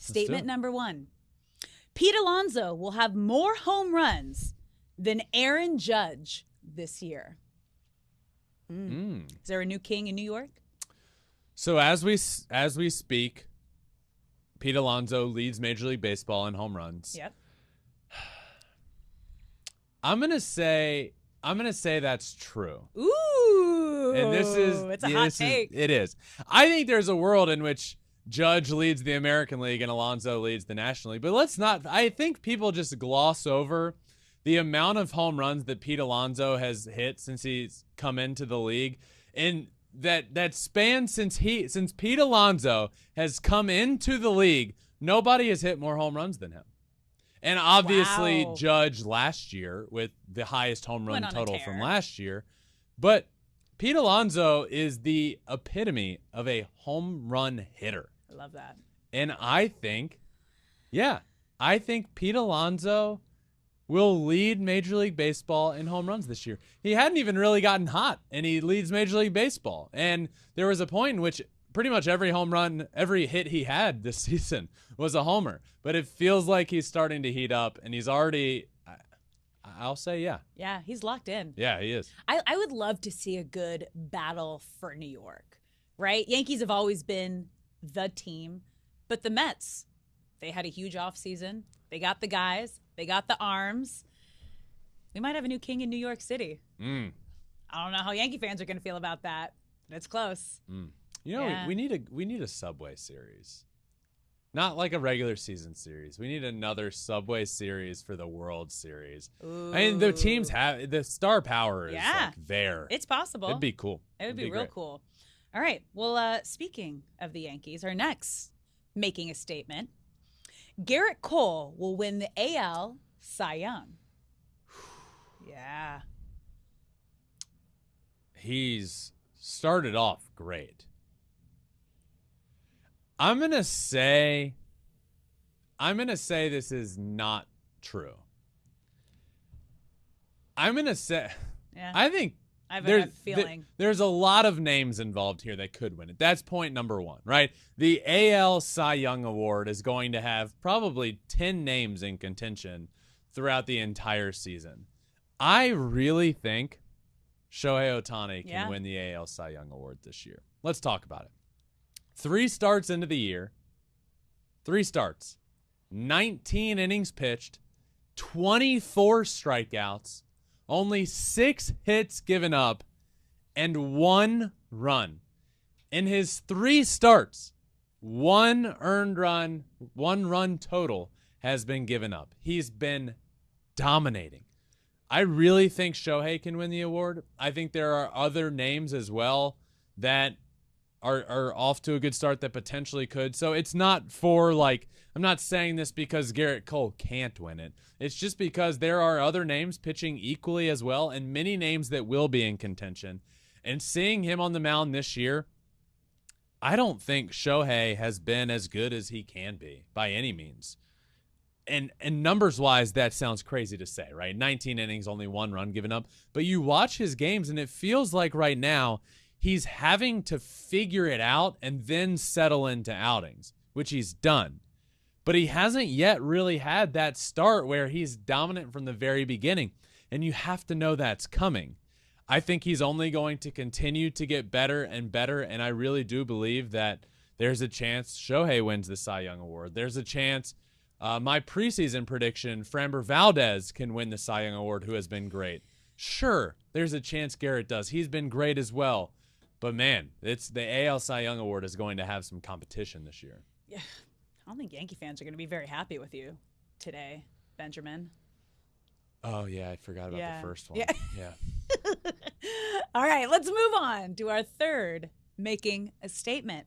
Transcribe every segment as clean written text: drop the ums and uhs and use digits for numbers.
Statement number 1. Pete Alonso will have more home runs than Aaron Judge this year. Is there a new king in New York? So as we speak, Pete Alonso leads Major League Baseball in home runs. Yep. I'm gonna say that's true. Ooh. And it's a hot take. It is. I think there's a world in which Judge leads the American League and Alonso leads the National League. But let's not. I think people just gloss over the amount of home runs that Pete Alonso has hit since he's come into the league, and that span since Pete Alonso has come into the league, nobody has hit more home runs than him. And obviously, Wow. Judge last year with the highest home run Went on a total tear. from last year, but Pete Alonso is the epitome of a home run hitter. I love that. And I think Pete Alonso will lead Major League Baseball in home runs this year. He hadn't even really gotten hot, and he leads Major League Baseball. And there was a point in which pretty much every home run, every hit he had this season was a homer. But it feels like he's starting to heat up, and he's already, I'll say, yeah. Yeah, he's locked in. Yeah, he is. I would love to see a good battle for New York, right? Yankees have always been the team, but the Mets, they had a huge offseason. They got the guys. They got the arms. We might have a new king in New York City. I don't know how Yankee fans are going to feel about that, but it's close. You know, Yeah. we need a Subway series. Not like a regular season series. We need another Subway series for the World Series. Ooh. I mean, the teams have the star power is Yeah. like there. It's possible. It'd be cool. It would be real great. cool. All right. Well, speaking of the Yankees, our next making a statement, Garrett Cole will win the AL Cy Young. Yeah. He's started off great. I'm gonna say this is not true. I'm gonna say Yeah. I think I have a feeling. There's a lot of names involved here that could win it. That's point number 1, right? The AL Cy Young Award is going to have probably 10 names in contention throughout the entire season. I really think Shohei Ohtani can win the AL Cy Young Award this year. Let's talk about it. 3 starts into the year. 3 starts. 19 innings pitched. 24 strikeouts. Only 6 hits given up. And 1 run. In his 3 starts, 1 earned run, 1 run total has been given up. He's been dominating. I really think Shohei can win the award. I think there are other names as well that are off to a good start that potentially could. So it's not for like, I'm not saying this because Garrett Cole can't win it. It's just because there are other names pitching equally as well and many names that will be in contention. And seeing him on the mound this year, I don't think Shohei has been as good as he can be by any means. And numbers-wise, that sounds crazy to say, right? 19 innings, only 1 run given up. But you watch his games, and it feels like right now he's having to figure it out and then settle into outings, which he's done. But he hasn't yet really had that start where he's dominant from the very beginning, and you have to know that's coming. I think he's only going to continue to get better and better, and I really do believe that there's a chance Shohei wins the Cy Young Award. There's a chance my preseason prediction, Framber Valdez can win the Cy Young Award, who has been great. Sure, there's a chance Garrett does. He's been great as well. But, man, it's the AL Cy Young Award is going to have some competition this year. Yeah. I don't think Yankee fans are going to be very happy with you today, Benjamin. Oh, yeah, I forgot about the first one. Yeah. All right, let's move on to our third making a statement.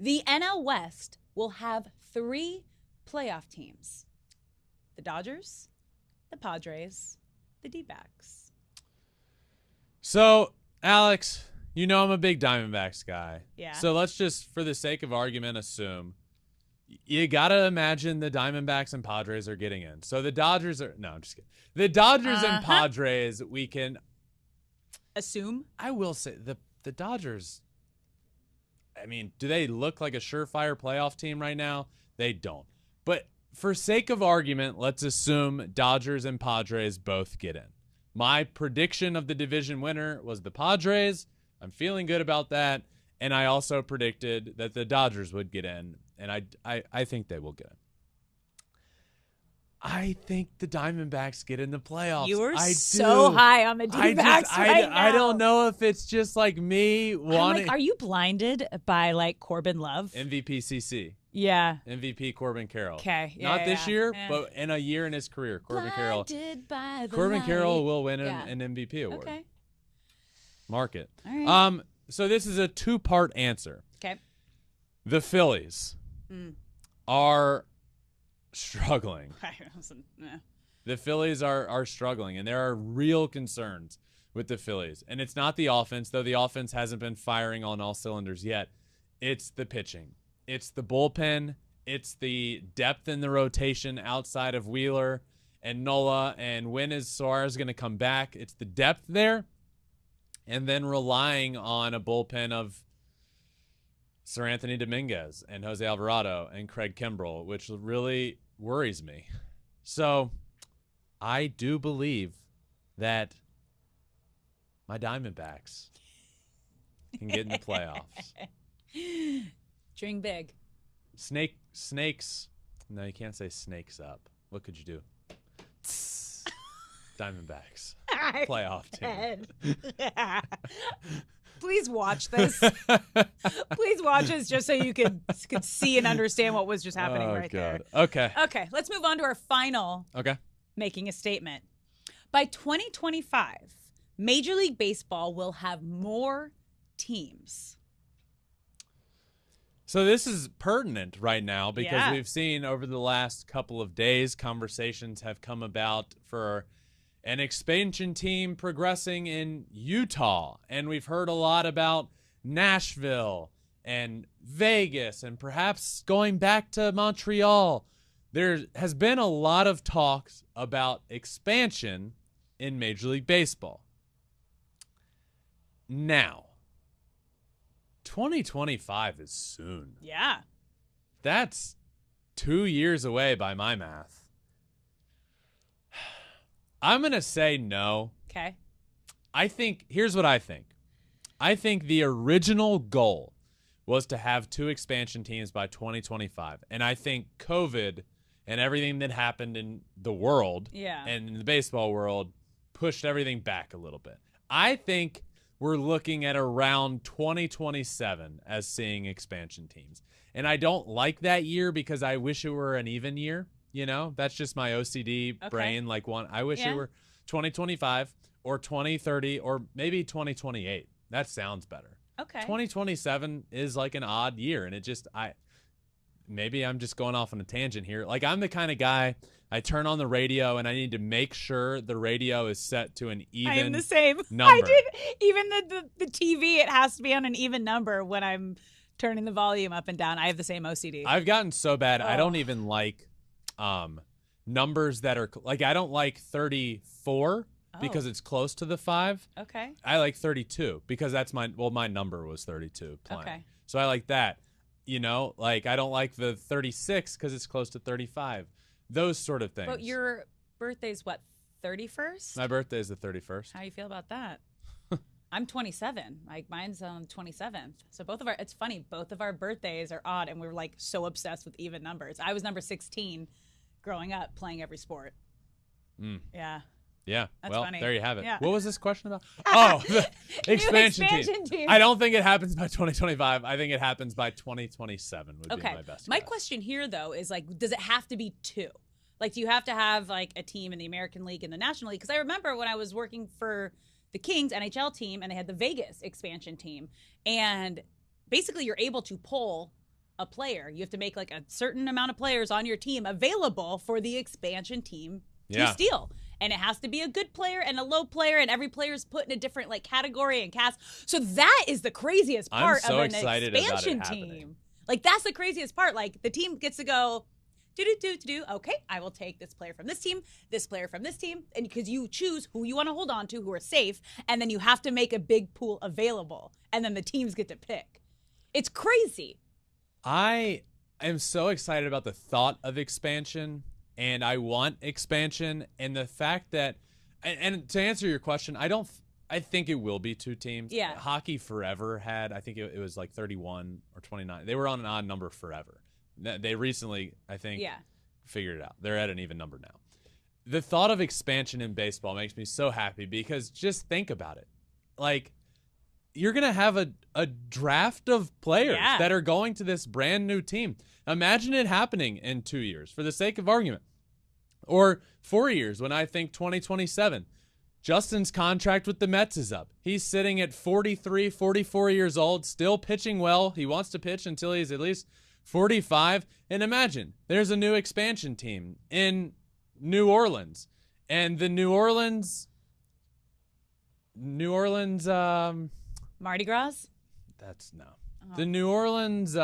The NL West will have 3 playoff teams: the Dodgers, the Padres, the D-backs. So, Alex, you know I'm a big Diamondbacks guy. Yeah. So let's just, for the sake of argument, assume you got to imagine the Diamondbacks and Padres are getting in. So the Dodgers are – no, I'm just kidding. The Dodgers and Padres, we can – assume? I will say the Dodgers – I mean, do they look like a surefire playoff team right now? They don't. But for sake of argument, let's assume Dodgers and Padres both get in. My prediction of the division winner was the Padres. I'm feeling good about that. And I also predicted that the Dodgers would get in. And I think they will get in. I think the Diamondbacks get in the playoffs. You were so high on the D-backs right now. I don't know if it's just like me wanting. Are you blinded by like Corbin Love? MVP CC. Yeah. MVP Corbin Carroll. Okay. Yeah, Not this year, yeah. but in a year in his career. Corbin Carroll Corbin Carroll will win an MVP award. Okay. Mark it. All right. So this is a two-part answer. Okay. The Phillies are struggling. The Phillies are struggling, and there are real concerns with the Phillies. And it's not the offense, though the offense hasn't been firing on all cylinders yet. It's the pitching. It's the bullpen. It's the depth in the rotation outside of Wheeler and Nola. And when is Suarez going to come back? It's the depth there. And then relying on a bullpen of Sir Anthony Dominguez and Jose Alvarado and Craig Kimbrell, which really worries me. So I do believe that my Diamondbacks can get in the playoffs. Dream big. Snakes. No, you can't say snakes up. What could you do? Diamondbacks. Playoff team. Please watch this. Please watch this just so you could see and understand what was just happening there. Okay. Okay, let's move on to our final making a statement. By 2025, Major League Baseball will have more teams. So this is pertinent right now because we've seen over the last couple of days, conversations have come about for an expansion team progressing in Utah. And we've heard a lot about Nashville and Vegas and perhaps going back to Montreal. There has been a lot of talks about expansion in Major League Baseball. Now, 2025 is soon. Yeah. That's 2 years away by my math. I'm going to say no. Okay. Here's what I think. I think the original goal was to have 2 expansion teams by 2025. And I think COVID and everything that happened in the world and in the baseball world pushed everything back a little bit. I think we're looking at around 2027 as seeing expansion teams. And I don't like that year because I wish it were an even year. You know, that's just my OCD brain. I wish it were 2025 or 2030 or maybe 2028. That sounds better. Okay. 2027 is like an odd year. And maybe I'm just going off on a tangent here. Like, I'm the kind of guy, I turn on the radio and I need to make sure the radio is set to an even number. I am the same. I did. Even the TV, it has to be on an even number when I'm turning the volume up and down. I have the same OCD. I've gotten so bad. I don't even like numbers that are like, I don't like 34 because it's close to the 5. Okay. I like 32 because that's my number was 32 playing. Okay. So I like that. You know, like I don't like the 36 because it's close to 35. Those sort of things. But your birthday's what, 31st? My birthday is the 31st. How do you feel about that? I'm 27. Like, mine's on 27th. So it's funny, both of our birthdays are odd, and we're like so obsessed with even numbers. I was number 16 growing up, playing every sport. Yeah. Yeah. That's funny. There you have it. Yeah. What was this question about? Oh, the expansion team. I don't think it happens by 2025. I think it happens by 2027 would be my best My guess. question here, though, is like, does it have to be 2? Like, do you have to have like a team in the American League and the National League? Because I remember when I was working for the Kings NHL team and they had the Vegas expansion team. And basically you're able to pull a player. You have to make like a certain amount of players on your team available for the expansion team to steal. And it has to be a good player and a low player, and every player is put in a different like category and cast. So that is the craziest part of an expansion team. Like, that's the craziest part. Like, the team gets to go, do. Okay, I will take this player from this team, this player from this team, and because you choose who you want to hold on to, who are safe, and then you have to make a big pool available, and then the teams get to pick. It's crazy. I am so excited about the thought of expansion, and I want expansion, and the fact that, and to answer your question, I think it will be 2 teams. Yeah. Hockey forever had, I think it was like 31 or 29. They were on an odd number forever. They recently, I think, figured it out. They're at an even number now. The thought of expansion in baseball makes me so happy because just think about it. Like, you're going to have a draft of players that are going to this brand new team. Imagine it happening in 2 years for the sake of argument. Or 4 years when I think 2027. Justin's contract with the Mets is up. He's sitting at 43, 44 years old, still pitching well. He wants to pitch until he's at least 45. And imagine there's a new expansion team in New Orleans. And the New Orleans Mardi Gras? That's no. The New Orleans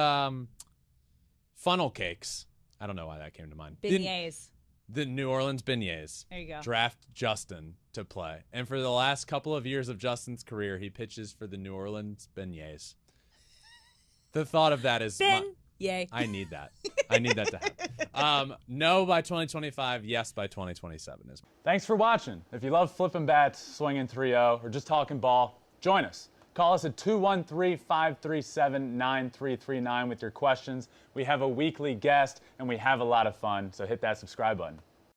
funnel cakes. I don't know why that came to mind. Beignets. The New Orleans Beignets. There you go. Draft Justin to play. And for the last couple of years of Justin's career, he pitches for the New Orleans Beignets. The thought of that is... Yay. I need that. I need that to happen. No by 2025, yes by 2027. Thanks for watching. If you love flipping bats, swinging 3-0, or just talking ball, join us. Call us at 213-537-9339 with your questions. We have a weekly guest, and we have a lot of fun, so hit that subscribe button.